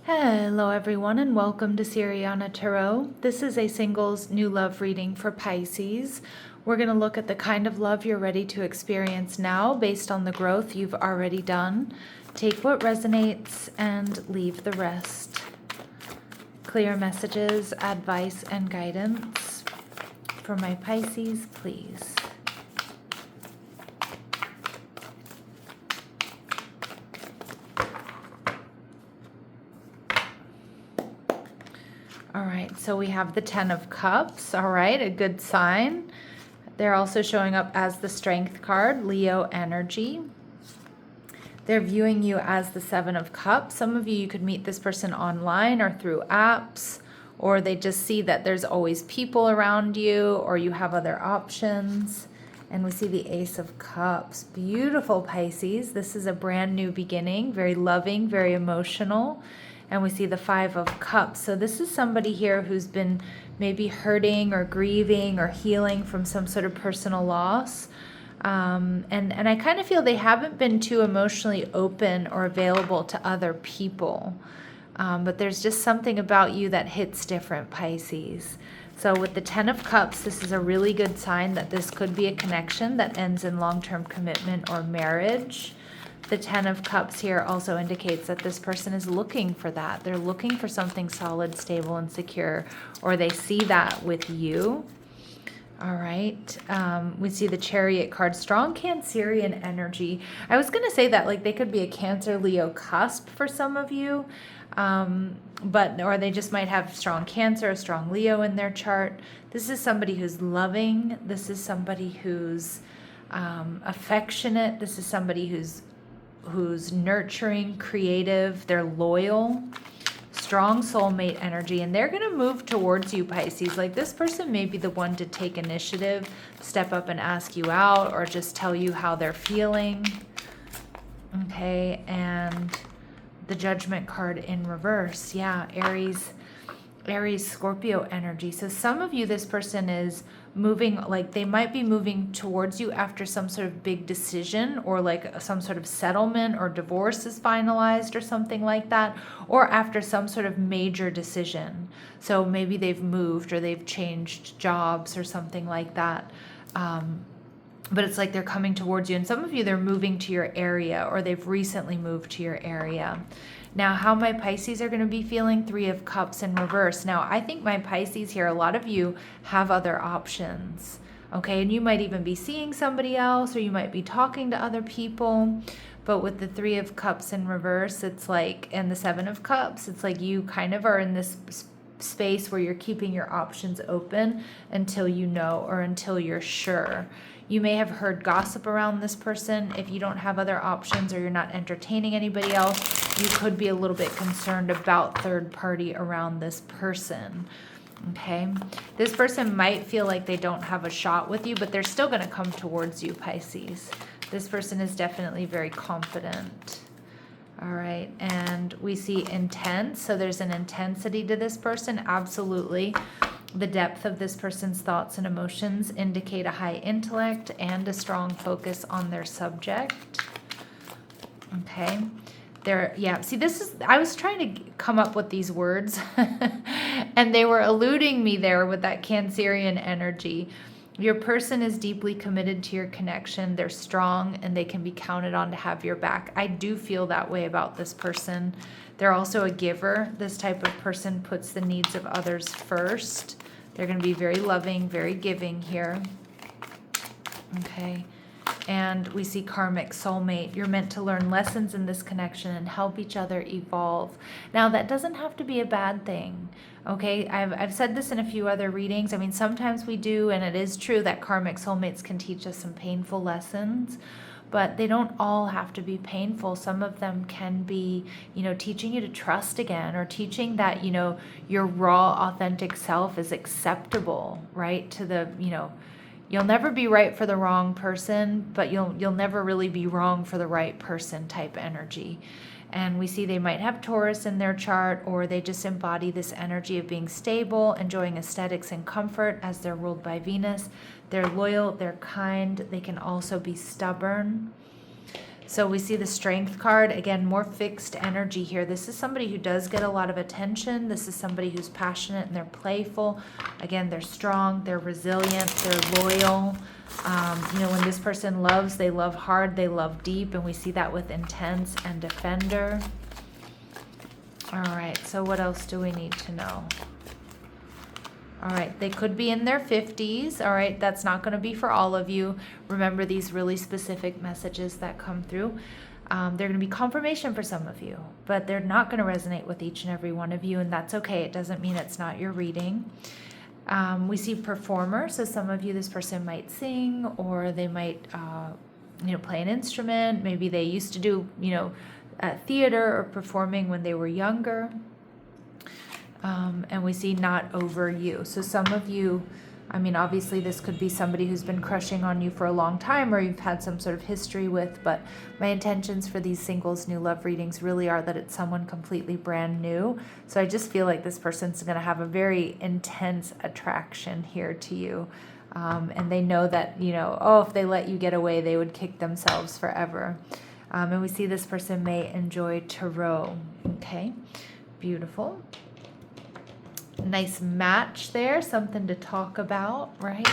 Hello everyone and welcome to Siriana Tarot. This is a singles new love reading for Pisces. We're going to look at the kind of love you're ready to experience now based on the growth you've already done. Take what resonates and leave the rest. Clear messages, advice, and guidance for my Pisces, please. All right, so we have the 10 of Cups. All right, a good sign. They're also showing up as the Strength card, Leo energy. They're viewing you as the 7 of Cups. Some of you could meet this person online or through apps, or they just see that there's always people around you, or you have other options. And we see the Ace of Cups. Beautiful, Pisces. This is a brand new beginning, very loving, very emotional. And we see the 5 of Cups. So this is somebody here who's been maybe hurting or grieving or healing from some sort of personal loss. And I kind of feel they haven't been too emotionally open or available to other people. But there's just something about you that hits different, Pisces. So with the 10 of Cups, this is a really good sign that this could be a connection that ends in long-term commitment or marriage. The 10 of Cups here also indicates that this person is looking for that. They're looking for something solid, stable, and secure, or they see that with you. All right. We see the Chariot card, strong Cancerian energy. I was going to say that like they could be a Cancer Leo cusp for some of you, or they just might have strong Cancer, a strong Leo in their chart. This is somebody who's loving. This is somebody who's affectionate. This is somebody who's nurturing, creative, they're loyal, strong soulmate energy, and they're going to move towards you, Pisces. Like this person may be the one to take initiative, step up and ask you out, or just tell you how they're feeling. Okay, and the Judgment card in reverse. Yeah, Aries, Scorpio energy. So some of you, this person is moving, like they might be moving towards you after some sort of big decision, or like some sort of settlement or divorce is finalized or something like that, or after some sort of major decision. So maybe they've moved or they've changed jobs or something like that. But it's like they're coming towards you. And some of you, they're moving to your area, or they've recently moved to your area. Now, how my Pisces are going to be feeling, 3 of Cups in reverse. Now, I think my Pisces here, a lot of you have other options, okay? And you might even be seeing somebody else, or you might be talking to other people. But with the 3 of Cups in reverse, it's like, and the 7 of Cups, it's like you kind of are in this space where you're keeping your options open until you know, or until you're sure. You may have heard gossip around this person. If you don't have other options, or you're not entertaining anybody else, you could be a little bit concerned about third party around this person. Okay, this person might feel like they don't have a shot with you, but they're still going to come towards you, Pisces. This person is definitely very confident. All right, and we see intense. So there's an intensity to this person, absolutely. The depth of this person's thoughts and emotions indicate a high intellect and a strong focus on their subject. Okay. See, I was trying to come up with these words and they were eluding me there with that Cancerian energy. Your person is deeply committed to your connection. They're strong and they can be counted on to have your back. I do feel that way about this person. They're also a giver. This type of person puts the needs of others first. They're going to be very loving, very giving here. Okay. And we see karmic soulmate. You're meant to learn lessons in this connection and help each other evolve. Now, that doesn't have to be a bad thing. Okay, I've said this in a few other readings. I mean, sometimes we do, and it is true that karmic soulmates can teach us some painful lessons, but they don't all have to be painful. Some of them can be, teaching you to trust again, or teaching that, your raw, authentic self is acceptable, right? To the, you'll never be right for the wrong person, but you'll never really be wrong for the right person type energy. And we see they might have Taurus in their chart, or they just embody this energy of being stable, enjoying aesthetics and comfort as they're ruled by Venus. They're loyal, they're kind, they can also be stubborn. So we see the Strength card, again, more fixed energy here. This is somebody who does get a lot of attention. This is somebody who's passionate and they're playful. Again, they're strong, they're resilient, they're loyal. You know, when this person loves, they love hard, they love deep, and we see that with Intense and Defender. All right, so what else do we need to know? All right, they could be in their 50s. All right, that's not going to be for all of you. Remember these really specific messages that come through. They're going to be confirmation for some of you, but they're not going to resonate with each and every one of you, and that's okay. It doesn't mean it's not your reading. We see performer, so some of you, this person might sing, or they might, you know, play an instrument. Maybe they used to do, you know, theater or performing when they were younger. And we see not over you. So some of you, I mean, obviously this could be somebody who's been crushing on you for a long time or you've had some sort of history with, but my intentions for these singles new love readings really are that it's someone completely brand new. So I just feel like this person's going to have a very intense attraction here to you. And they know that, you know, oh, if they let you get away, they would kick themselves forever. And we see this person may enjoy tarot. Okay, beautiful. Nice match there, something to talk about, right?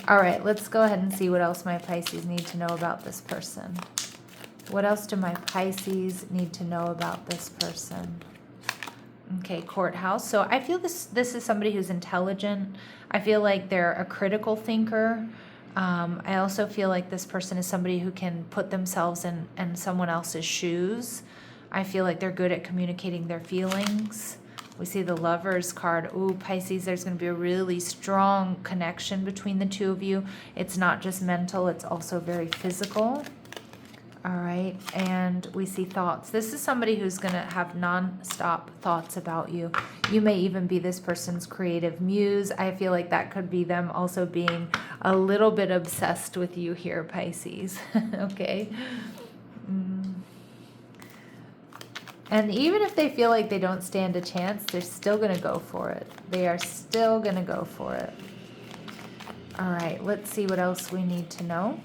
All right, let's go ahead and see what else my Pisces need to know about this person. What else do my Pisces need to know about this person? Okay, courthouse. So I feel this is somebody who's intelligent. I feel like they're a critical thinker. I also feel like this person is somebody who can put themselves in someone else's shoes. I feel like they're good at communicating their feelings. We see the Lovers card. Ooh, Pisces, there's going to be a really strong connection between the two of you. It's not just mental, it's also very physical. All right, and we see thoughts. This is somebody who's going to have non-stop thoughts about you. You may even be this person's creative muse. I feel like that could be them also being a little bit obsessed with you here, Pisces. Okay. And even if they feel like they don't stand a chance, they're still going to go for it. They are still going to go for it. All right, let's see what else we need to know.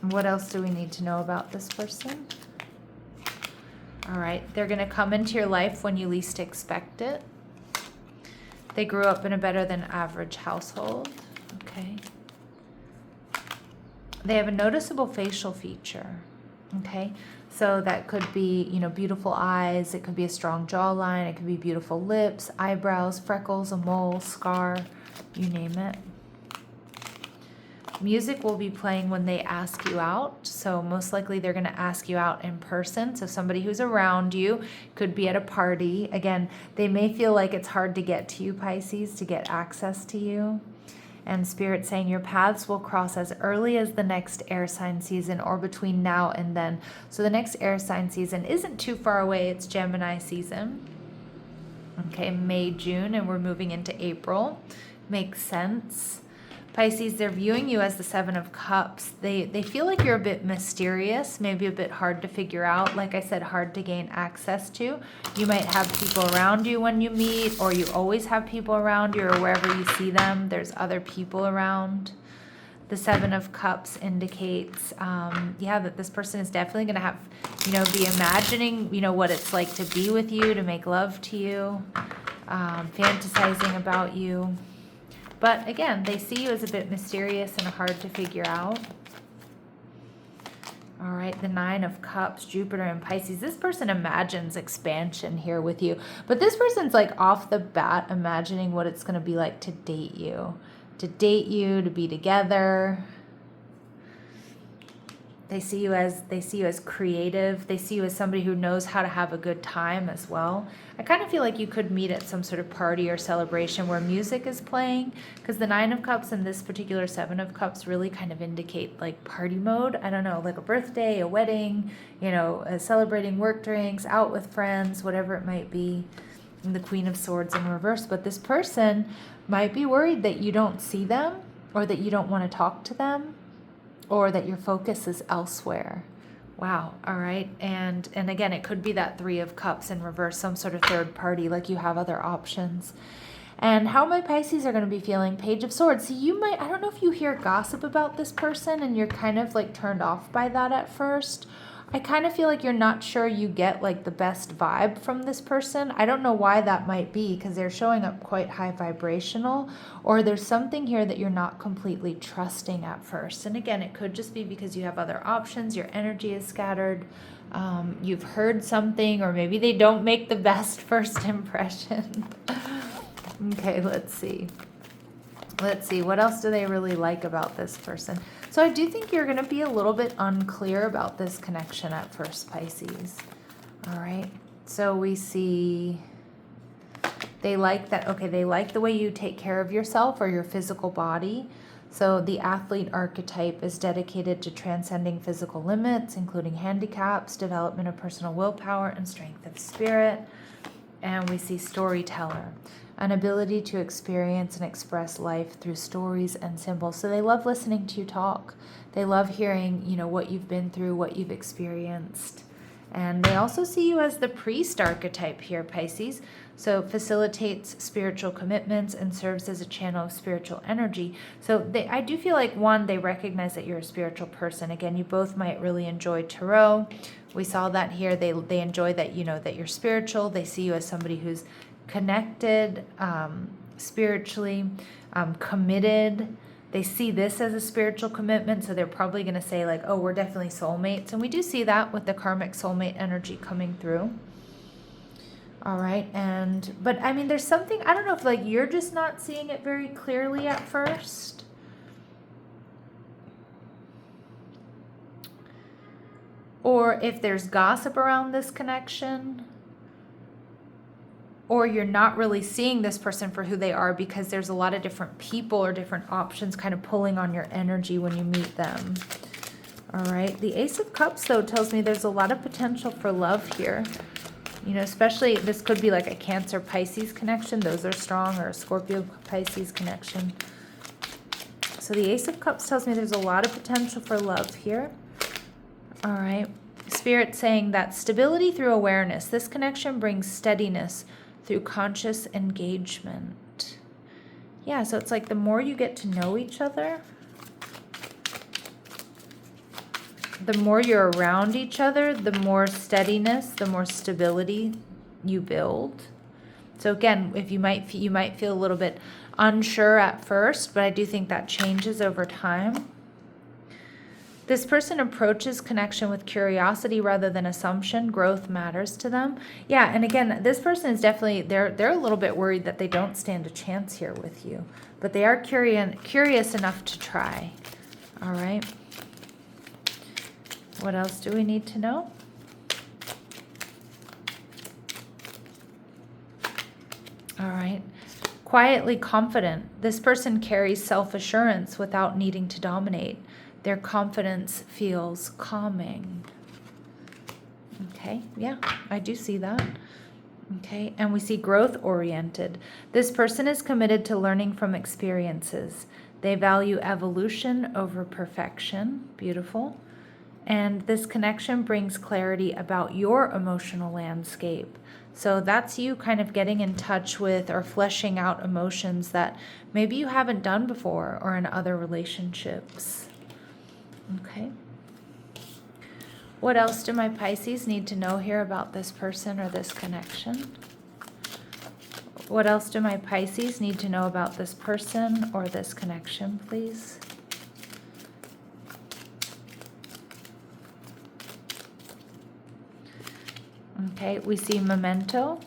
What else do we need to know about this person? All right, they're going to come into your life when you least expect it. They grew up in a better than average household. Okay. They have a noticeable facial feature, okay? So that could be, you know, beautiful eyes. It could be a strong jawline. It could be beautiful lips, eyebrows, freckles, a mole, scar, you name it. Music will be playing when they ask you out. So most likely they're going to ask you out in person. So somebody who's around you, could be at a party. Again, they may feel like it's hard to get to you, Pisces, to get access to you. And Spirit saying your paths will cross as early as the next air sign season or between now and then. So the next air sign season isn't too far away. It's Gemini season. Okay, May, June, and we're moving into April. Makes sense. Pisces, they're viewing you as the Seven of Cups. They feel like you're a bit mysterious, maybe a bit hard to figure out. Like I said, hard to gain access to. You might have people around you when you meet, or you always have people around you, or wherever you see them, there's other people around. The Seven of Cups indicates, yeah, that this person is definitely going to have, you know, be imagining, you know, what it's like to be with you, to make love to you, fantasizing about you. But again, they see you as a bit mysterious and hard to figure out. All right, the Nine of Cups, Jupiter and Pisces. This person imagines expansion here with you. But this person's like off the bat imagining what it's going to be like to date you. To date you, to be together. They see you as creative. They see you as somebody who knows how to have a good time as well. I kind of feel like you could meet at some sort of party or celebration where music is playing, because the Nine of Cups and this particular Seven of Cups really kind of indicate like party mode. I don't know, like a birthday, a wedding, you know, celebrating work drinks, out with friends, whatever it might be. And the Queen of Swords in reverse. But this person might be worried that you don't see them, or that you don't want to talk to them, or that your focus is elsewhere. Wow, all right. And again, it could be that Three of Cups in reverse, some sort of third party, like you have other options. And how my Pisces are going to be feeling, Page of Swords. So you might, I don't know if you hear gossip about this person and you're kind of like turned off by that at first. I kind of feel like you're not sure you get like the best vibe from this person. I don't know why that might be, because they're showing up quite high vibrational, or there's something here that you're not completely trusting at first. And again, it could just be because you have other options, your energy is scattered, you've heard something, or maybe they don't make the best first impression. Okay, let's see. Let's see, what else do they really like about this person? So I do think you're going to be a little bit unclear about this connection at first, Pisces. All right, so we see they like that, okay, they like the way you take care of yourself or your physical body. So the athlete archetype is dedicated to transcending physical limits, including handicaps, development of personal willpower, and strength of spirit. And we see storyteller, an ability to experience and express life through stories and symbols. So they love listening to you talk. They love hearing, you know, what you've been through, what you've experienced. And they also see you as the priest archetype here, Pisces. So facilitates spiritual commitments and serves as a channel of spiritual energy. So I do feel like, one, they recognize that you're a spiritual person. Again, you both might really enjoy tarot. We saw that here. They enjoy that, you know, that you're spiritual. They see you as somebody who's connected, spiritually, committed. They see this as a spiritual commitment, so they're probably going to say like, oh, we're definitely soulmates. And we do see that with the karmic soulmate energy coming through. All right, but I mean, there's something, I don't know if like you're just not seeing it very clearly at first. Or if there's gossip around this connection. Or you're not really seeing this person for who they are because there's a lot of different people or different options kind of pulling on your energy when you meet them. All right. The Ace of Cups, though, tells me there's a lot of potential for love here. You know, especially this could be like a Cancer-Pisces connection. Those are strong, or a Scorpio-Pisces connection. So the Ace of Cups tells me there's a lot of potential for love here. All right. Spirit saying that stability through awareness. This connection brings steadiness through conscious engagement. Yeah, so it's like the more you get to know each other, the more you're around each other, the more steadiness, the more stability you build. So again, if you might feel a little bit unsure at first, but I do think that changes over time. This person approaches connection with curiosity rather than assumption. Growth matters to them. Yeah, and again, this person is definitely, they're a little bit worried that they don't stand a chance here with you, but they are curious enough to try. All right. What else do we need to know? All right. Quietly confident. This person carries self-assurance without needing to dominate. Their confidence feels calming. Okay, yeah, I do see that. Okay, and we see growth-oriented. This person is committed to learning from experiences. They value evolution over perfection. Beautiful. And this connection brings clarity about your emotional landscape. So that's you kind of getting in touch with or fleshing out emotions that maybe you haven't done before or in other relationships. Okay. What else do my Pisces need to know here about this person or this connection? What else do my Pisces need to know about this person or this connection, please? Okay, we see memento.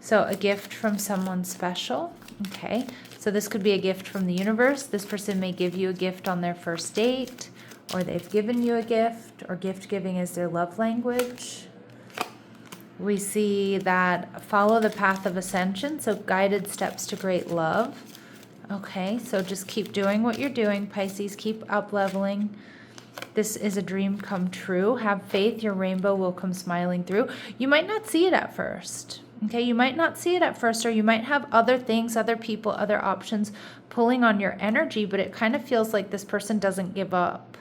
So a gift from someone special. Okay, so this could be a gift from the universe. This person may give you a gift on their first date, or they've given you a gift, or gift giving is their love language. We see that follow the path of ascension, so guided steps to great love. Okay, so just keep doing what you're doing, Pisces. Keep up-leveling. This is a dream come true. Have faith, your rainbow will come smiling through. You might not see it at first. Okay, you might not see it at first, or you might have other things, other people, other options pulling on your energy, but it kind of feels like this person doesn't give up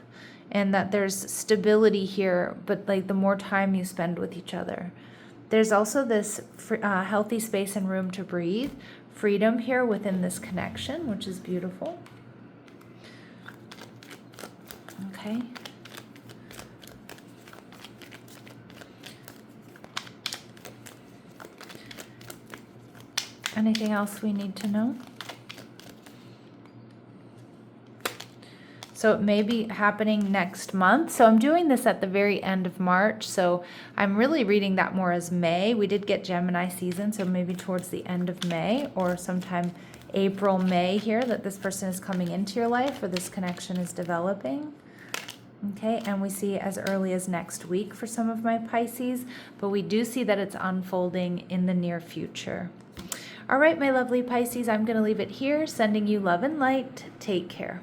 and that there's stability here, but like the more time you spend with each other. There's also this healthy space and room to breathe freedom here within this connection, which is beautiful. Okay. Anything else we need to know? So it may be happening next month. So I'm doing this at the very end of March. So I'm really reading that more as May. We did get Gemini season, so maybe towards the end of May or sometime April, May here that this person is coming into your life or this connection is developing. Okay, and we see as early as next week for some of my Pisces, but we do see that it's unfolding in the near future. All right, my lovely Pisces, I'm going to leave it here, sending you love and light. Take care.